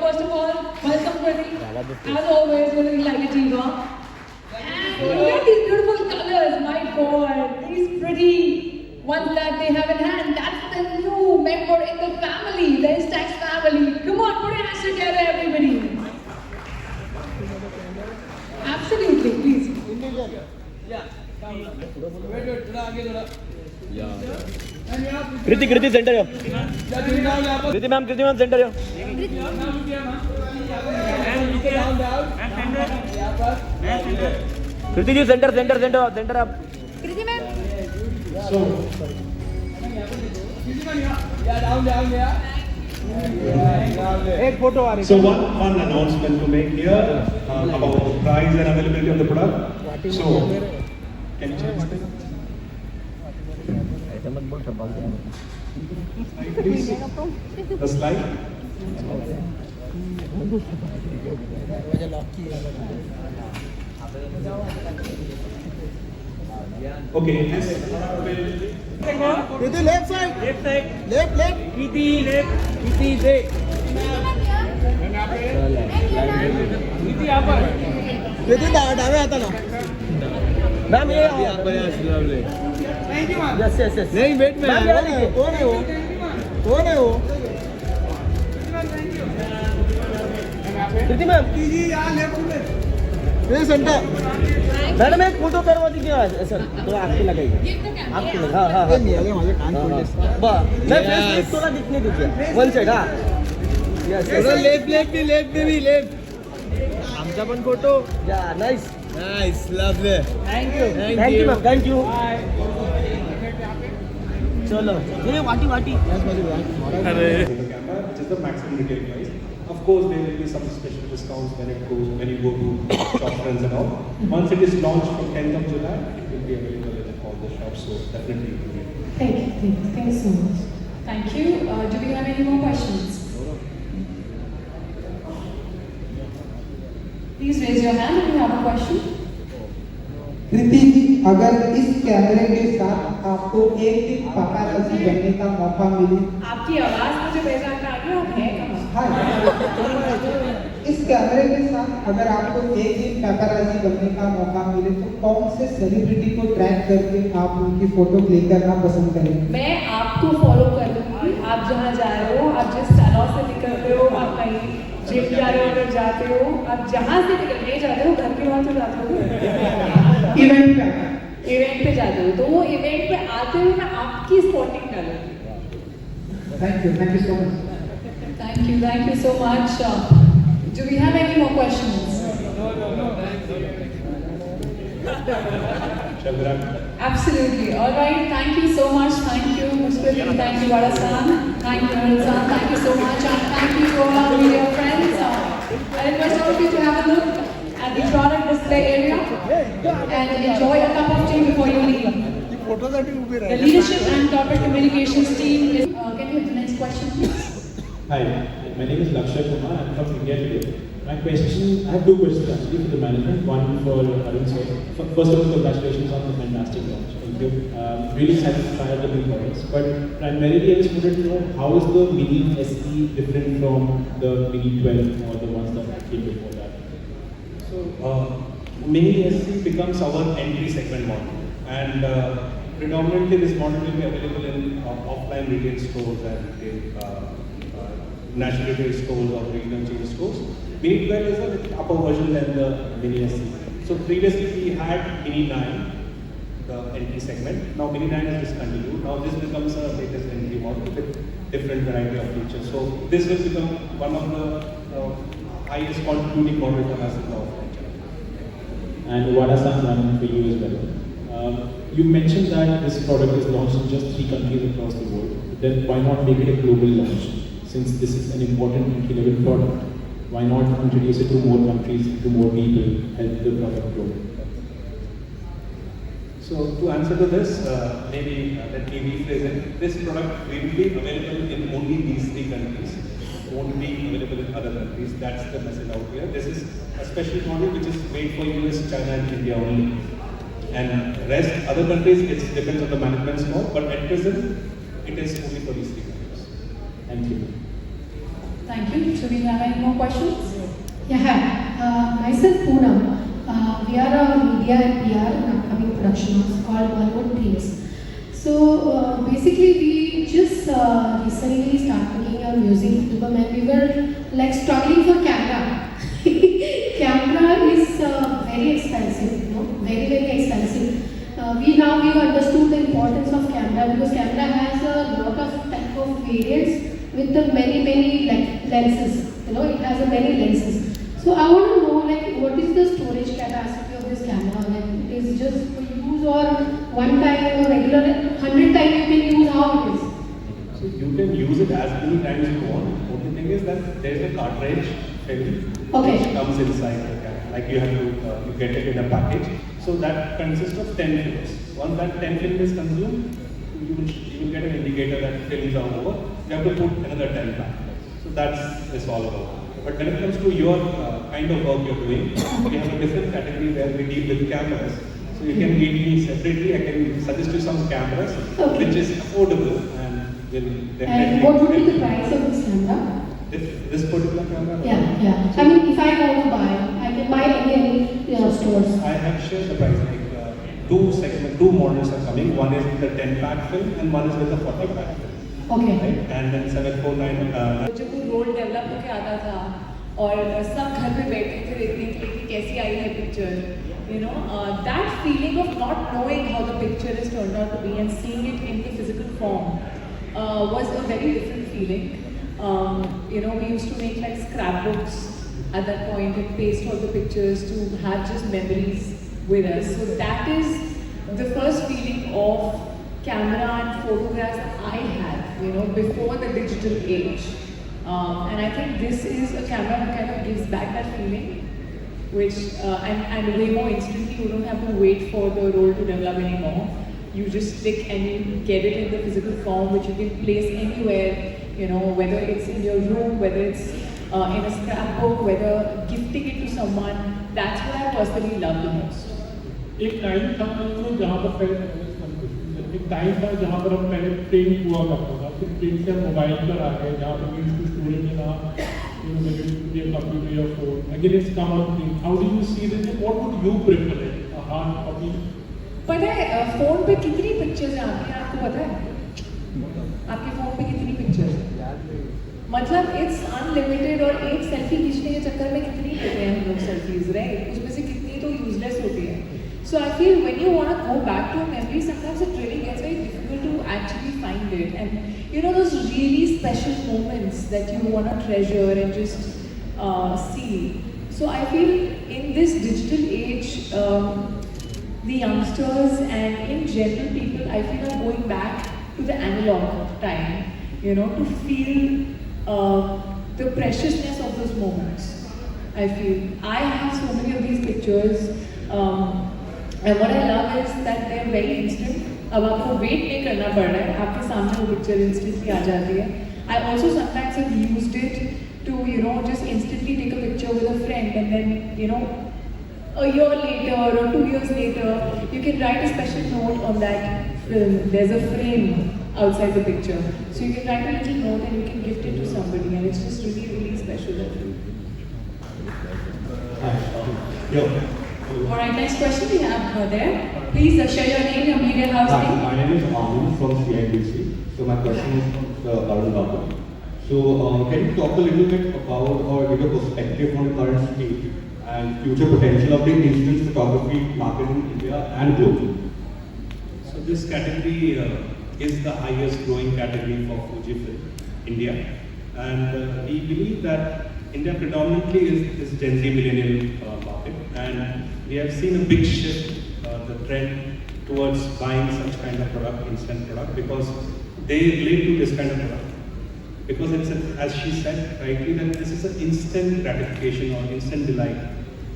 first of all, welcome Pradeep. As always, we're really like a team up. And look at these beautiful colors, my God. These pretty ones that they have in hand. That's the new member in the family, the Instax family. Come on, put your hands together, everybody. Absolutely, please. Kriti centre yo Kriti ma'am centre yo Kriti ji centre आप Kriti ma'am. So one announcement to make here about the price and availability of the product. So can you change this? Please. The slide. Okay, this कृति left side left कृति से कृति डावे आता ना ma'am ये yes नहीं वेट में कौन है वो कृति मैम ये सेंटर मैडम एक फोटो करवा दीजिए सर थोड़ा आपकी लगाइए आपकी लगा हाँ मैं फेस थोड़ा दिखने दीजिए वन साइड हाँ यस लेफ्ट आमचा पण फोटो या nice lovely thank you ma'am thank you चलो ये वाटी the camera, which is the maximum retail price. Of course, there will be some special discounts when you go to shop friends and all. Once it is launched from 10th of July, it will be available in all the shops. So definitely, you will get it. Thank you so much. Thank you. Do we have any more questions? Please raise your hand if you have a question. कृति जी, अगर इस कैमरे के साथ आपको एक दिन पापाराजी बनने का मौका मिले, आपकी आवाज मुझे बेजान कर रही है, आप हैं कहाँ? इस कैमरे के साथ अगर आपको एक दिन पापाराजी बनने का मौका मिले तो कौन से सेलिब्रिटी को ट्रैक करके आप उनकी फोटो क्लिक करना पसंद करेंगे? मैं आपको फॉलो कर लूँगी. आप जहाँ जा रहे हो, आप जिस सैलून से निकल रहे हो, आप कहीं जिम जा रहे हो, अगर जाते हो, आप जहाँ से निकलने जाते हो, घर के वहाँ से जाते हो, इवेंट पे जाते हो, तो वो इवेंट पे आते हुए मैं आपकी स्पॉटिंग करूँगी. Thank you so much. Thank you so much. Do we have any more questions? Absolutely. All right. Thank you so much. Thank you, Muspriti. Thank you, Vadasan. Thank you, Haran. Thank you so much. And thank you to all our media friends. I request all of you to have a look at the product display area and enjoy a cup of tea before you leave. The leadership and corporate communications team is. Can you have the next question, please? Hi, my name is Lakshay Kumar. I'm from India today. I have two questions actually for the management. One for Arun sir. First of all, congratulations on the fantastic launch. Thank you. Really excited to try out the new products. But primarily, I just wanted to know how is the Mini SE different from the Mini 12 or the ones that came before that? So, Mini SE becomes our entry segment model, and predominantly this model will be available in offline retail stores and national retail stores or regional chain stores. Mini 12 is a little upper version than the Mini SE. So previously we had Mini 9, the entry segment. Now Mini 9 is discontinued. Now this becomes a latest entry model with different variety of features. So this will become one of the highest contributing models for us in the offline channel. And Vadasan running for you as well. You mentioned that this product is launched in just 3 countries across the world. Then why not make it a global launch? Since this is an important entry-level product, why not introduce it to more countries, to more people, help the product grow? So to answer to this, maybe let me rephrase it. This product will be available in only these 3 countries. Won't be available in other countries. That's the message out here. This is a special model which is made for US, China and India only. And rest, other countries, it depends on the management's call, but at present, it is only for these 3 countries. Thank you. Thank you. Do we have any more questions? Yeah, hi. Myself Poonam. We are a media and PR and upcoming production house called Bollywood Themes. So basically, we just recently started making a music album, and we were like struggling for camera. Camera is very expensive, you know, very very expensive. We understood the importance of camera because camera has a lot of type of variants with the many lenses. You know, it has a many lenses. So I want to know, like, what is the storage capacity of this camera? Like, it is just for use or one time or regular 100 times you can use, how it is? So you can use it as many times you want. Only thing is that there is a cartridge film Okay. which comes inside the camera. Like you have to you get it in a package. So that consists of 10 films. Once that 10 film is consumed, you will get an indicator that films are over. You have to put another 10 back. So that's it's all about. But when it comes to your kind of work you're doing, we have a different category where we deal with cameras. So you can meet me separately. I can suggest you some cameras which is affordable and will definitely. And what would be the price of this camera? This particular camera? Yeah. I mean, if I want to buy, I can buy any stores. I have shared the price. Like two models are coming. One is with the 10 pack film and one is with the 40 pack film. Okay. Right? And then 749. जब वो role develop होके आता था और सब घर पे बैठे थे देखने के लिए कि कैसी आई है picture, you know, that feeling of not knowing how the picture is turned out to be and seeing it in the physical form was a very different feeling. You know, we used to make like scrapbooks at that point and paste all the pictures to have just memories with us. So that is the first feeling of camera and photographs that I had, you know, before the digital age. And I think this is a camera that kind of gives back that feeling, which, and way more instantly. You don't have to wait for the roll to develop anymore. You just click and you get it in the physical form, which you can place anywhere, you know, whether it's in your room, whether it's in a scrapbook, whether gifting it to someone. That's what I personally love the most. एक time था जहाँ पर पहले एक time था जहाँ पर हम पहले प्रिंट हुआ करता था, फिर प्रिंट से मोबाइल पर आ गए जहाँ पर मीन्स स्टोरेज में ना copy to your phone. Again, it's come on print. How do you see this? What would you prefer? A hard copy? पता है फोन पे कितनी पिक्चर्स हैं आपकी, आपको पता है आपके फोन पे कितनी पिक्चर्स हैं? मतलब इट्स अनलिमिटेड और एक सेल्फी खींचने के चक्कर में कितनी लेते हैं हम लोग सेल्फीज, राइट? उसमें से कितनी तो यूजलेस होती है. So I feel when you want to go back to a memory, sometimes it really gets very difficult to actually find it. And you know those really special moments that you want to treasure and just see. So I feel in this digital age, the youngsters and in general people, I feel are going back to the analog time, you know, to feel the preciousness of those moments. I feel I have so many of these pictures. And what I love is that they're very instant. अब आपको wait नहीं करना पड़ रहा है, आपके सामने वो picture instantly आ जाती है. I also sometimes have used it to, you know, just instantly take a picture with a friend and then, you know, a year later or 2 years later, you can write a special note on that film. There's a frame outside the picture. So you can write a little note and you can gift it to somebody and it's just really, really special. Alright, next question we have there. Please share your name, your media house Hi, name. my name is Anand from CIBC. So my question is from Arun Babu. So can you talk a little bit about or give a perspective on current state and future potential of the digital photography market in India and globally? So this category is the highest growing category for Fujifilm India, and we believe that India predominantly is Gen Z millennial market, and we have seen a big shift, the trend towards buying such kind of product, instant product, because they relate to this kind of product. Because it's, as she said rightly, that this is an instant gratification or instant delight,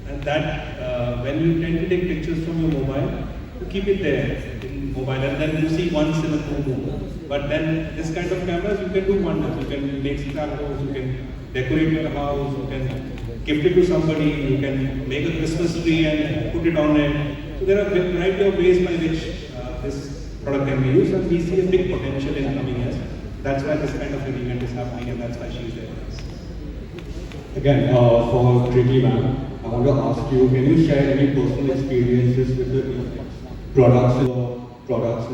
and that when you tend to take pictures from your mobile, you keep it there in mobile, and then you see once in a blue moon. But then this kind of cameras, you can do wonders. You can make scrapbooks, you can decorate your house, you can gift it to somebody, you can make a Christmas tree and put it on it. So there are a variety of ways by which this product can be used, and we see a big potential in coming years. That's why this kind of an event is happening, and that's why she's there. Again, for Tricky Ma'am, I want to ask you, can you share any personal experiences with the products in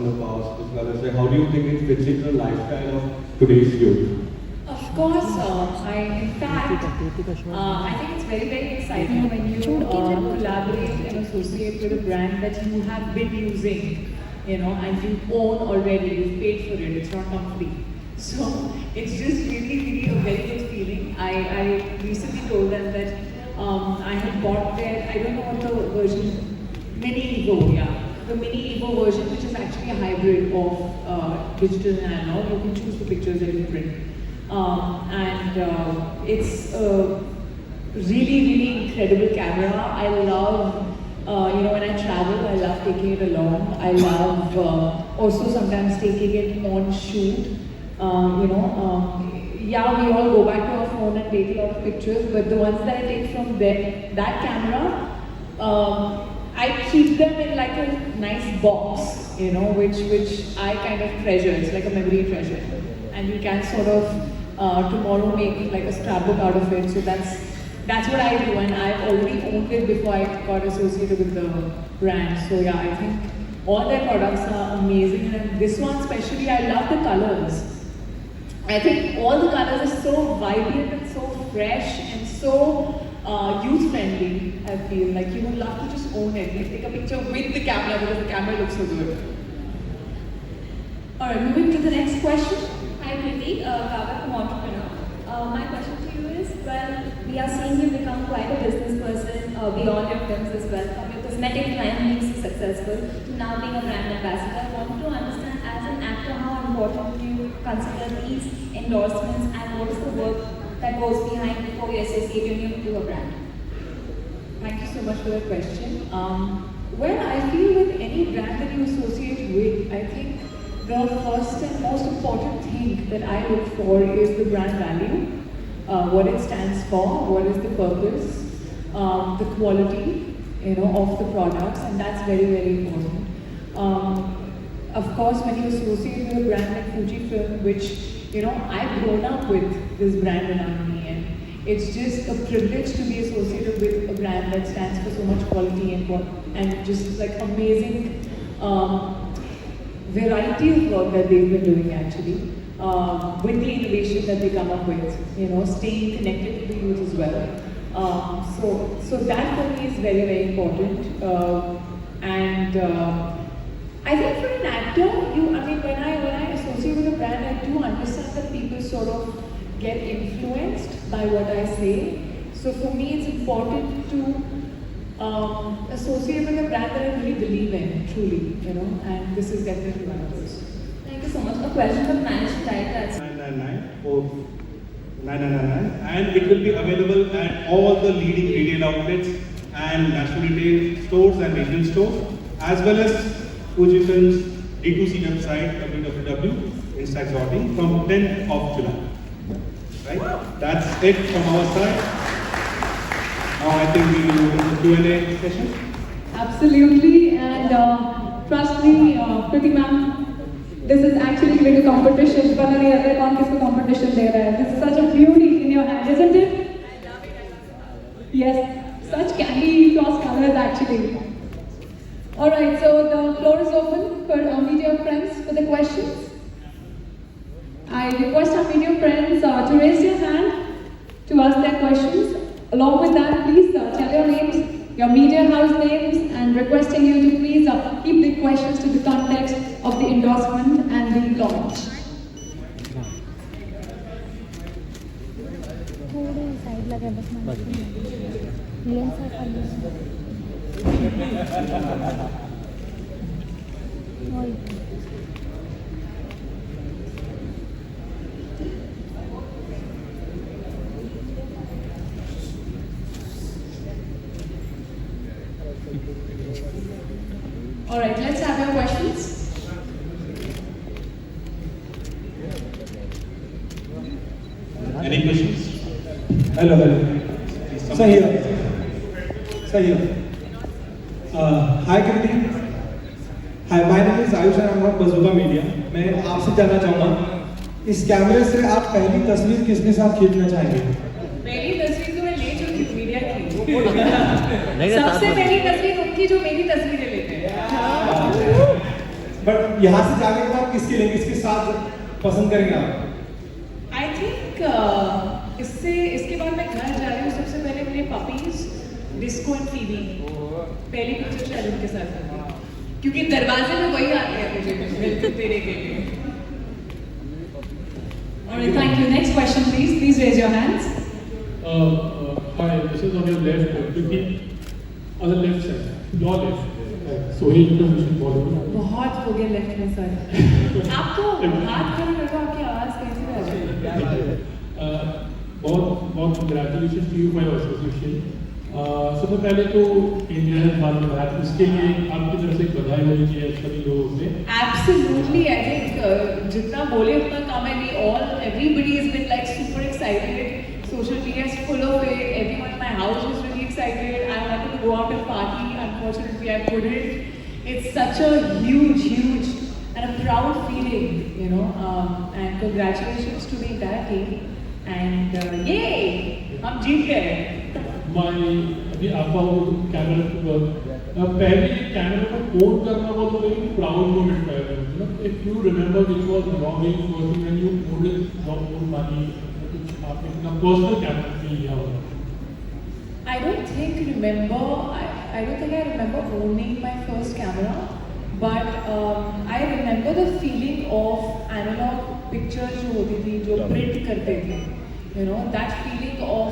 the past, as well as how do you think it fits into the lifestyle of today's youth? Of course, in fact, I think it's very, very exciting when you collaborate and associate with a brand that you have been using, and you own already, you've paid for it, it's not come free. So it's just really, really a very good feeling. I recently told them that I had bought their, I don't know what the version, Mini Evo, yeah. The Mini Evo version, which is actually a hybrid of digital and analog. You can choose the pictures that you print. It's a really, really incredible camera. I love, when I travel, I love taking it along. I love also sometimes taking it on shoot. Yeah, we all go back to our phone and take a lot of pictures, but the ones that I take from that camera, I keep them in like a nice box, which I kind of treasure. It's like a memory treasure. And you can sort of tomorrow make like a scrapbook out of it. So that's what I do, and I've already owned it before I got associated with the brand. So yeah, I think all their products are amazing, and this one especially, I love the colors. I think all the colors are so vibrant and so fresh and so youth-friendly, I feel. Like you would love to just own it. You take a picture with the camera because the camera looks so good. Alright, moving to the next question. Hi Kriti, Kavya from Entrepreneur. My question to you is, well, we are seeing you become quite a business person beyond your films as well. From your cosmetic line being successful to now being a brand ambassador. I want to understand, as an actor, how important do you consider these endorsements and what is the work that goes behind before you associate you to a brand? Thank you so much for that question. Well, I feel with any brand that you associate with, I think the first and most important thing that I look for is the brand value, what it stands for, what is the purpose, the quality, of the products, and that's very, very important. Of course, when you associate with a brand like Fujifilm, which I've grown up with this brand around me, and it's just a privilege to be associated with a brand that stands for so much quality and just like amazing variety of work that they've been doing actually, with the innovation that they come up with, staying connected to the youth as well. So that for me is very, very important. I think for an actor, when I associate with a brand, I do understand that people sort of get influenced by what I say. So for me, it's important to associate with a brand that I really believe in, truly, and this is definitely one of those. Thank you so much. A question for the managing director. 9999, and it will be available at all the leading retail outlets and national retail stores and regional stores, as well as Fujifilm's D2C website www.instaxorting from 10th of July. Right? That's it from our side. Now I think we will move to the Q&A session. Absolutely, and trust me, Kriti ma'am, this is actually like a competition. Competition there. This is such a beauty in your hand, isn't it? I love it. Yes, such candy toss colors actually. Alright, so the floor is open for our media friends for the questions. I request our media friends to raise your hand to ask their questions. Along with that, please tell your names, your media house names, and requesting you to please keep the questions to the context of the endorsement and the launch. All right, let's have your questions. Any questions? Hello. Sir here. Hi Kriti. Hi, my name is Ayush and I'm from Bazooka Media. मैं आपसे जानना चाहूँगा, इस कैमरे से आप पहली तस्वीर किसके साथ खींचना चाहेंगे? पहली तस्वीर सबसे पहली तस्वीर उनकी जो मेरी तस्वीरें लेते हैं। बट यहाँ से जाने के बाद किसके लेंगे, किसके साथ पसंद करेंगे आप? आई थिंक इसके बाद मैं घर जा रही हूँ, सबसे पहले मेरे पपीज डिस्को एंड टीवी पहली पिक्चर शायद उनके साथ करूंगी, क्योंकि दरवाजे में वही आते हैं मुझे मिलते तेरे के लिए। Alright, thank you. Next question, please. Please raise your hands. Hi, this is on your left, क्योंकि on the left side, your left. Sohil Information Bollywood. बहुत हो गया लेफ्ट में सर। आप तो हाथ खड़े रखो, आपकी आवाज कैसे आ जाएगी? बहुत congratulations to you for your association. सबसे पहले तो इंडिया है भारत, उसके लिए आपकी तरफ से बधाई होनी चाहिए सभी लोगों से। Absolutely, I think जितना बोले उतना कम है। Everybody has been like super excited. Social media is full of it. Everyone in my house was really excited. I wanted to go out and party. Unfortunately, I couldn't. It's such a huge and a proud feeling, you know. And congratulations to the entire team. And yay, हम जीत गए। अभी आपका वो camera पहले camera को on करना was a very proud moment for you. You know, if you remember, which was your very first thing when you owned your own money, आपने अपना personal camera feel लिया होगा। I don't think I remember owning my first camera, but I remember the feeling of analog pictures जो होती थी, जो print करते थे, you know, that feeling of